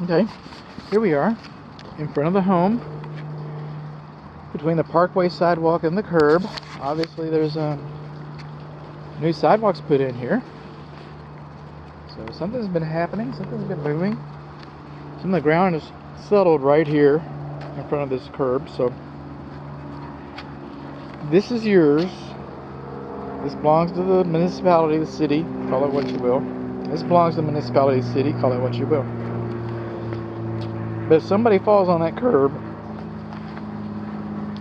Okay, here we are in front of the home, between the parkway sidewalk and the curb. Obviously there's new sidewalks put in here, so something's been happening, something's been moving. Some of the ground is settled right here in front of this curb. So this is yours. This belongs to the municipality, the city, call it what you will. This belongs to the municipality, the city, call it what you will. But if somebody falls on that curb,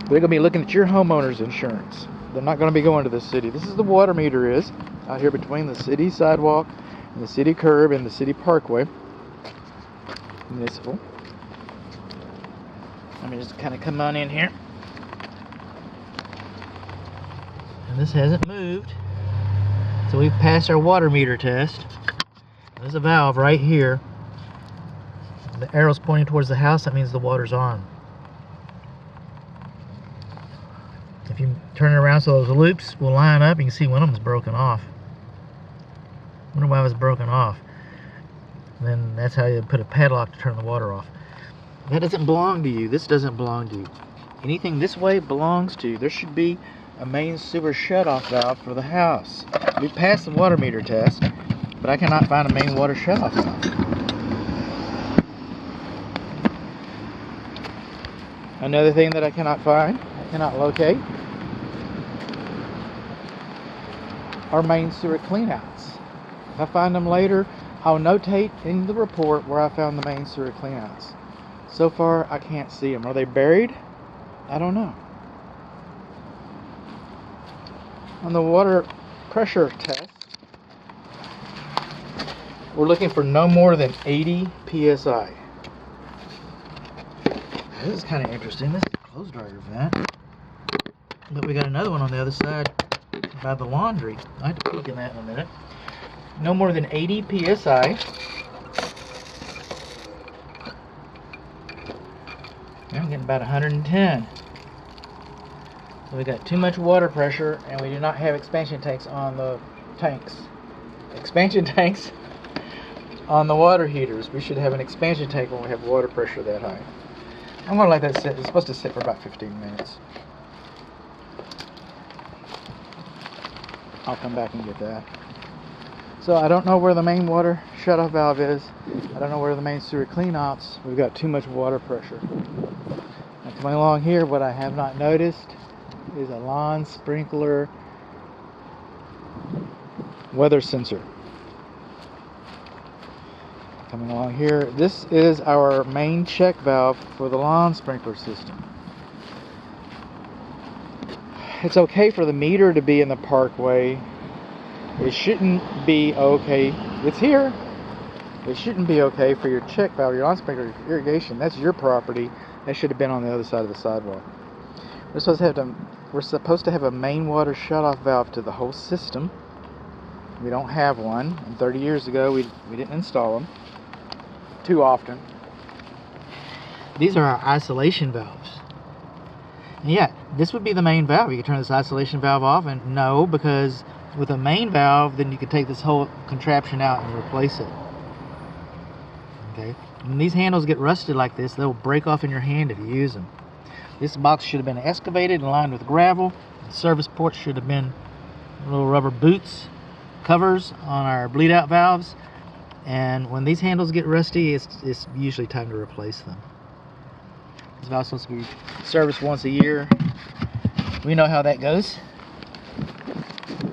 they're going to be looking at your homeowner's insurance. They're not going to be going to the city. This is the water meter is out here between the city sidewalk and the city curb and the city parkway. Municipal. Let me just kind of come on in here. And this hasn't moved. So we've passed our water meter test. There's a valve right here. The arrow's pointing towards the house. That means the water's on. If you turn it around so those loops will line up, you can see one of them's broken off. Wonder why it was broken off. And then that's how you put a padlock to turn the water off. That doesn't belong to you. This doesn't belong to you. Anything this way belongs to you. There should be a main sewer shutoff valve for the house. We passed the water meter test, but I cannot find a main water shutoff valve. Another thing that I cannot find, I cannot locate, are main sewer cleanouts. If I find them later, I'll notate in the report where I found the main sewer cleanouts. So far, I can't see them. Are they buried? I don't know. On the water pressure test, we're looking for no more than 80 psi. This is kind of interesting. This is a clothes dryer vent. But we got another one on the other side by the laundry. I have to peek in that in a minute. No more than 80 psi. I'm getting about 110. So we got too much water pressure, and we do not have expansion tanks on the tanks. Expansion tanks on the water heaters. We should have an expansion tank when we have water pressure that high. I'm going to let that sit. It's supposed to sit for about 15 minutes. I'll come back and get that. So I don't know where the main water shutoff valve is. I don't know where the main sewer cleanouts. We've got too much water pressure. Now coming along here, what I have not noticed is a lawn sprinkler weather sensor. Coming along here, this is our main check valve for the lawn sprinkler system. It's okay for the meter to be in the parkway. It shouldn't be okay. It's here. It shouldn't be okay for your check valve, your lawn sprinkler, your irrigation. That's your property. That should have been on the other side of the sidewalk. We're supposed to have a main water shutoff valve to the whole system. We don't have one. And 30 years ago, we didn't install them too often. These are our isolation valves. And yeah, this would be the main valve. You could turn this isolation valve off, and no, because with a main valve, then you could take this whole contraption out and replace it. Okay. When these handles get rusted like this, they'll break off in your hand if you use them. This box should have been excavated and lined with gravel. The service ports should have been little rubber boots, covers on our bleed out valves. And when these handles get rusty, it's usually time to replace them. This valve's supposed to be serviced once a year. We know how that goes.